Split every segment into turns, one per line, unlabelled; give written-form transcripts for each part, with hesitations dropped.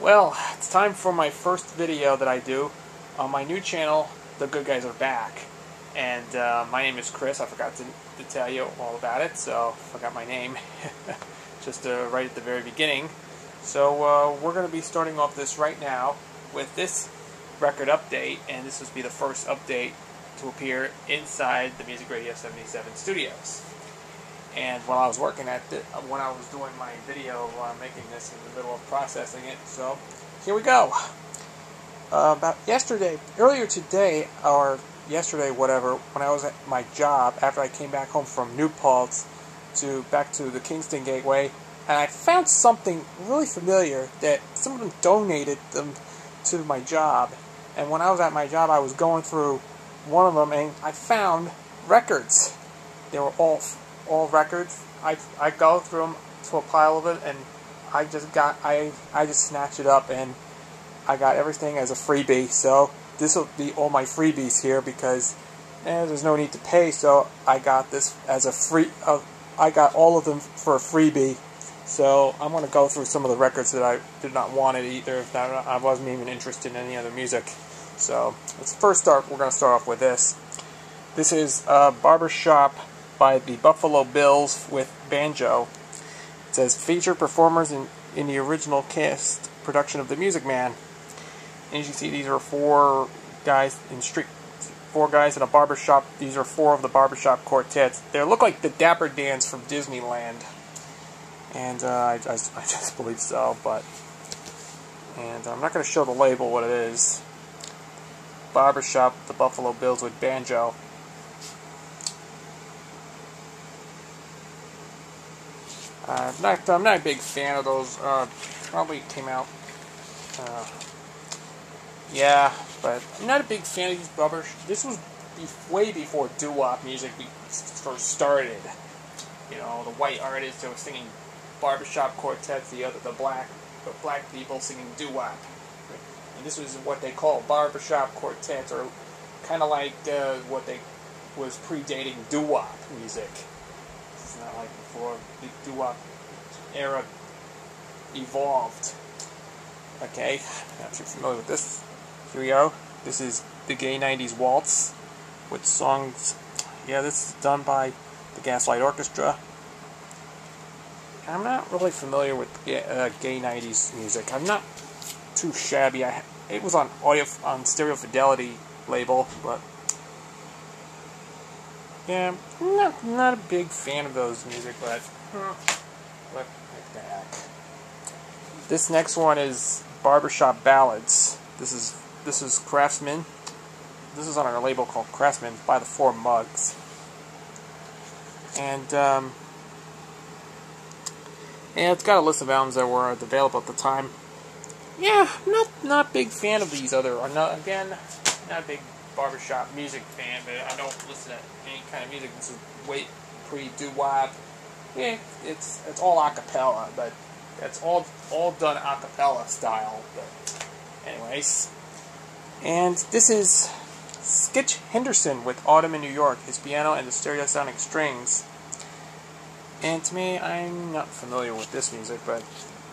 Well, it's time for my first video that I do on my new channel, The Good Guys Are Back. And my name is Chris. I forgot to tell you all about it, so I forgot my name just right at the very beginning. So we're going to be starting off this right now with this record update, and this will be the first update to appear inside the Music Radio 77 studios. And while I was working at it, when I was doing my video, making this in the middle of processing it, so here we go. About earlier today, or yesterday, whatever, when I was at my job, after I came back home from New Paltz back to the Kingston Gateway, and I found something really familiar that someone donated them to my job. And when I was at my job, I was going through one of them, and I found records. They were all records. I go through them to a pile of it, and I just snatched it up, and I got everything as a freebie. So this will be all my freebies here because there's no need to pay. So I got this as a free. I got all of them for a freebie. So I'm going to go through some of the records that I did not want it either. That I wasn't even interested in any other music. So let's first start. We're going to start off with this. This is Barbershop by the Buffalo Bills with banjo. It says featured performers in the original cast production of The Music Man. And as you see, these are four guys in a barbershop. These are four of the barbershop quartets. They look like the Dapper Dans from Disneyland. And I just believe so, and I'm not going to show the label what it is. Barbershop, the Buffalo Bills with banjo. I'm not a big fan of those. Probably came out. Yeah, but I'm not a big fan of these barbershops. This was way before doo-wop music first started. You know, the white artists that were singing barbershop quartets, the black people singing doo-wop. And this was what they call barbershop quartets, or kind of like what they was predating doo-wop music. It's not like before the doo-wop era evolved. Okay, not too familiar with this. Here we go. This is the Gay 90s Waltz with songs. Yeah, this is done by the Gaslight Orchestra. I'm not really familiar with Gay 90s music. I'm not too shabby. It was on Stereo Fidelity label, but yeah, I'm not a big fan of those music, but what the heck. This next one is Barbershop Ballads. This is Craftsman. This is on our label called Craftsman by the Four Mugs. And yeah, it's got a list of albums that were available at the time. Yeah, not a big fan of these other. Not a big barbershop music fan, but I don't listen to any kind of music. This is way pre-doo-wop. Yeah, it's all a cappella, but it's all done a cappella style. But anyways, and this is Skitch Henderson with Autumn in New York, his piano and the stereosonic strings. And to me, I'm not familiar with this music, but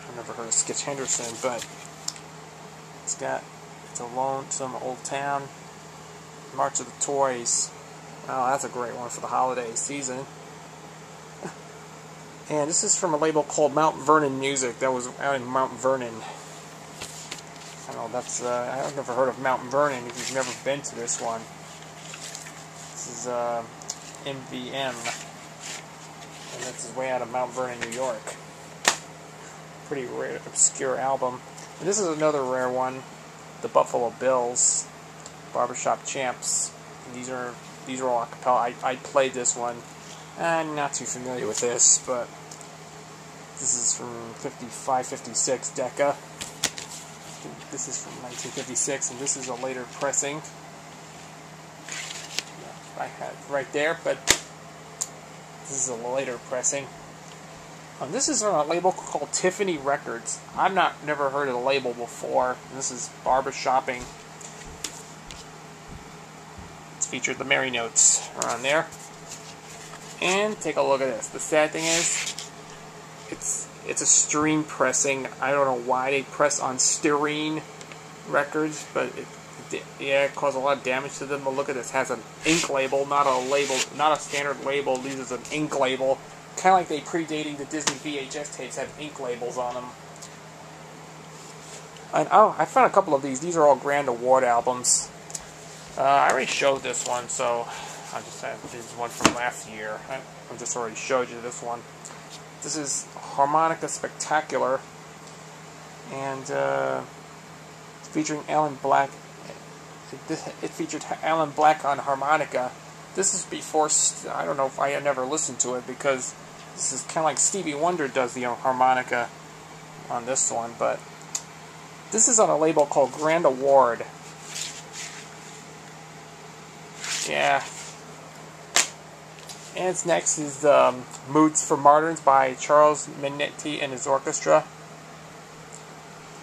I've never heard of Skitch Henderson, but it's a Lonesome Old Town, March of the Toys. Wow, that's a great one for the holiday season. And this is from a label called Mount Vernon Music that was out in Mount Vernon. I don't know, I've never heard of Mount Vernon if you've never been to this one. This is MVM. And this is way out of Mount Vernon, New York. Pretty rare, obscure album. And this is another rare one, the Buffalo Bills, Barbershop Champs. And these are all a cappella. I played this one. I'm not too familiar with this, but this is from 55, 56 Decca. This is from 1956, and this is a later pressing. I had it right there, but this is a later pressing. This is on a label called Tiffany Records. I've never heard of the label before. This is barbershopping. It's featured. The Merry Notes are on there. And take a look at this. The sad thing is, It's a styrene pressing. I don't know why they press on styrene records, but it caused a lot of damage to them. But look at this, it has an ink label, not a standard label. It uses an ink label, kind of like they predating the Disney VHS tapes have ink labels on them. And oh, I found a couple of these. These are all Grand Award albums. I already showed this one, so I'll just have this is one from last year. I just already showed you this one. This is Harmonica Spectacular, and featuring Alan Black. It featured Alan Black on harmonica. This is before, I don't know if I had never listened to it, because this is kind of like Stevie Wonder does the harmonica on this one, but this is on a label called Grand Award. Yeah. And next is Moods for Moderns by Charles Minetti and his orchestra.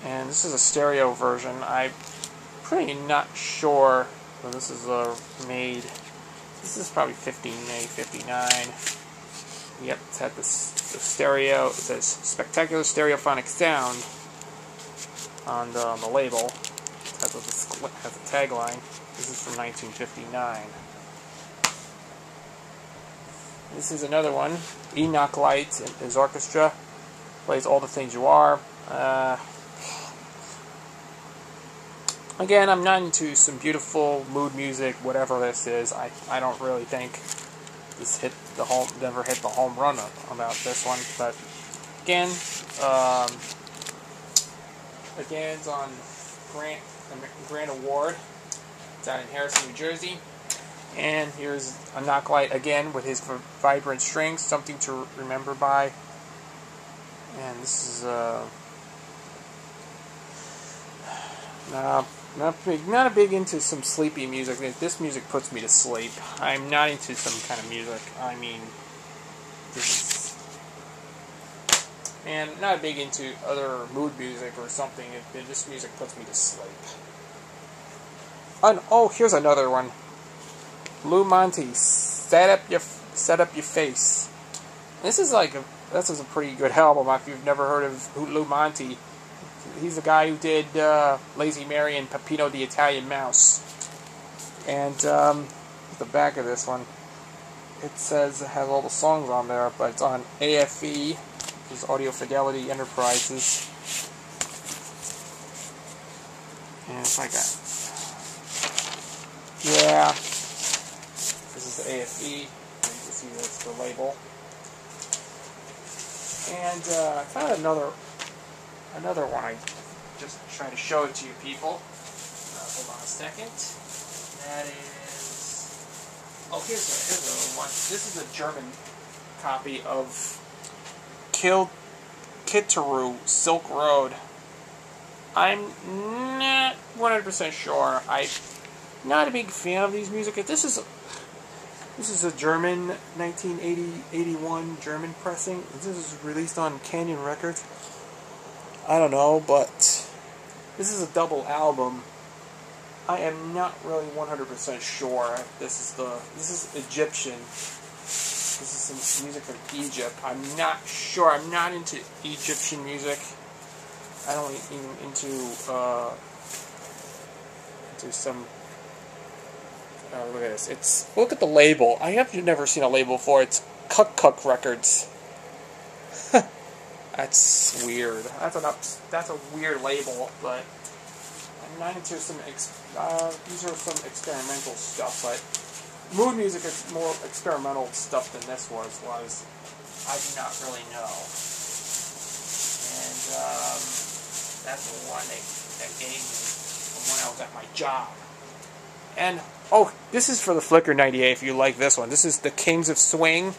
And this is a stereo version. I'm pretty not sure. So this is made. This is probably 59. Yep, it's had the stereo. It says Spectacular Stereophonic Sound on the label. It has a tagline. This is from 1959. This is another one. Enoch Light and his orchestra plays All the Things You Are. Again, I'm not into some beautiful mood music, whatever this is. I don't really think this never hit the home run about this one. But again, it's on Grand Award. It's out in Harrison, New Jersey. And here's Enoch Light again with his vibrant strings, Something to Remember by. And this is not big into some sleepy music. This music puts me to sleep. I'm not into some kind of music. I mean, and not big into other mood music or something. This music puts me to sleep. And oh, here's another one. Lou Monte, set up your face. This is a pretty good album. If you've never heard of Lou Monte, he's the guy who did Lazy Mary and Peppino the Italian Mouse. And the back of this one, it says it has all the songs on there, but it's on AFE, which is Audio Fidelity Enterprises. And if I got, yeah, this is the AFE. You can see that's the label. And I found another one. I just trying to show it to you people. Hold on a second. That is. Oh, here's a one. This is a German copy of Kitteru Silk Road. I'm not 100% sure. I'm not a big fan of these music. This is a German 1980-81 German pressing. This is released on Canyon Records. I don't know, but this is a double album. I am not really 100% sure. This is Egyptian. This is some music from Egypt. I'm not sure. I'm not into Egyptian music. I don't even into some. Look at this. Look at the label. I have never seen a label before. It's Kuk Records. That's weird. That's a weird label, but I'm not into some. These are some experimental stuff, but mood music is more experimental stuff than this was. I do not really know. And that's the one that gave me from when I was at my job. And oh, this is for the Flickr 98. If you like this one, this is the Kings of Swing.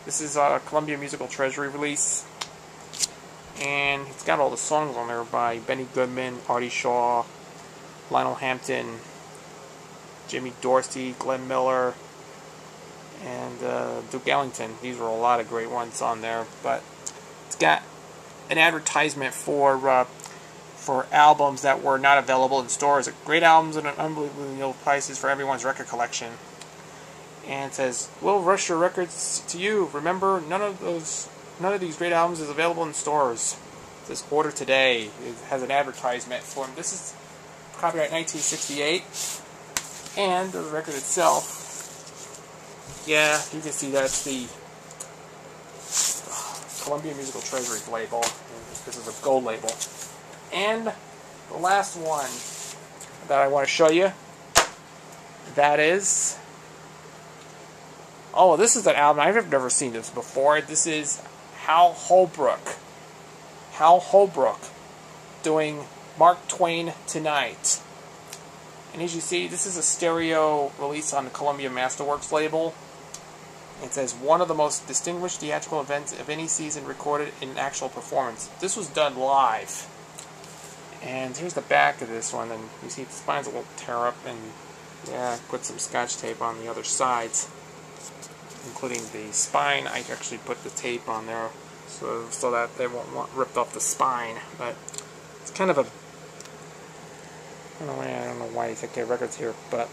This is a Columbia Musical Treasury release. And it's got all the songs on there by Benny Goodman, Artie Shaw, Lionel Hampton, Jimmy Dorsey, Glenn Miller, and Duke Ellington. These are a lot of great ones on there. But it's got an advertisement for albums that were not available in stores. Great albums at unbelievably low prices for everyone's record collection. And it says, "We'll rush your records to you. Remember, none of those none of these great albums is available in stores. It says order today. It has an advertisement for them. This is copyright 1968, and the record itself. Yeah, you can see that's the Columbia Musical Treasuries label. This is a gold label. And the last one that I want to show you, that is... Oh, this is an album. I've never seen this before. This is Hal Halbrook. Hal Halbrook doing Mark Twain Tonight. And as you see, this is a stereo release on the Columbia Masterworks label. It says, one of the most distinguished theatrical events of any season recorded in actual performance. This was done live. And here's the back of this one, and you see the spine's a little tear up, and yeah, put some Scotch tape on the other sides, including the spine. I actually put the tape on there so that they won't want ripped off the spine. But it's kind of a, I don't know why you think they have records here, but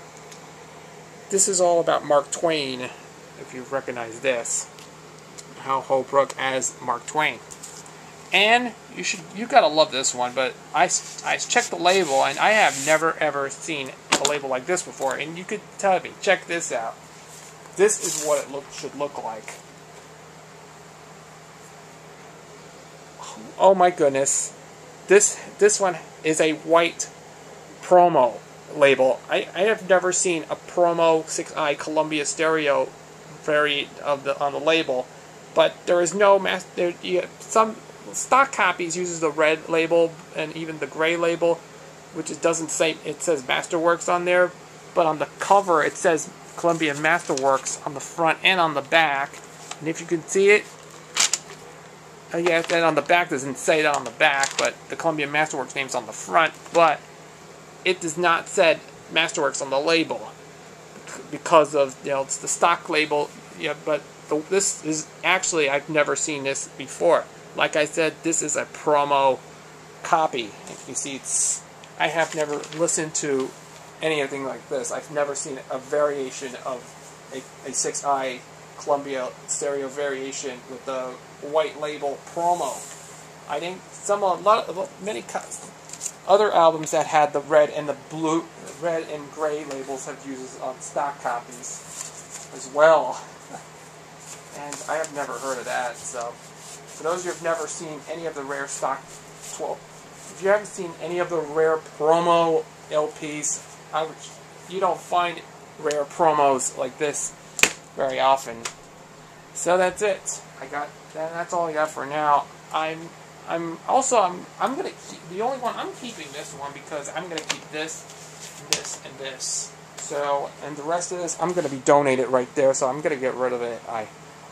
this is all about Mark Twain. If you recognize this, Hal Halbrook as Mark Twain. And you gotta love this one, but I checked the label, and I have never ever seen a label like this before. And you could tell me, check this out. This is what it should look like. Oh my goodness, this one is a white promo label. I have never seen a promo 6i Columbia stereo variant on the label, but there is no some stock copies uses the red label and even the gray label, which it doesn't say, it says Masterworks on there, but on the cover it says Columbia Masterworks on the front and on the back. And if you can see it, yeah, and on the back doesn't say that on the back, but the Columbia Masterworks name's on the front, but it does not say Masterworks on the label because of, it's the stock label. Yeah, but this is actually, I've never seen this before. Like I said, this is a promo copy. If you see, I have never listened to anything like this. I've never seen a variation of a 6i Columbia stereo variation with the white label promo. I think many other albums that had the red and the blue, red and gray labels have used on stock copies as well. And I have never heard of that. So, for those of you who have never seen any of the rare stock, if you haven't seen any of the rare promo LPs, you don't find rare promos like this very often. So that's it. That's all I got for now. I'm gonna keep the only one I'm keeping this one because I'm gonna keep this, this, and this. So, and the rest of this I'm gonna be donated right there. So I'm gonna get rid of it.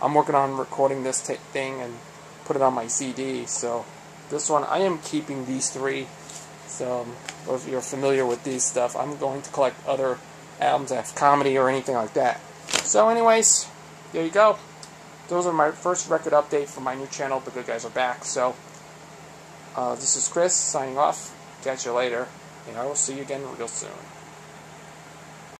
I'm working on recording this thing and put it on my CD. So this one I am keeping these three. So if you're familiar with these stuff, I'm going to collect other albums that have comedy or anything like that. So anyways, there you go. Those are my first record update for my new channel, The Good Guys Are Back. So this is Chris signing off. Catch you later, and I will see you again real soon.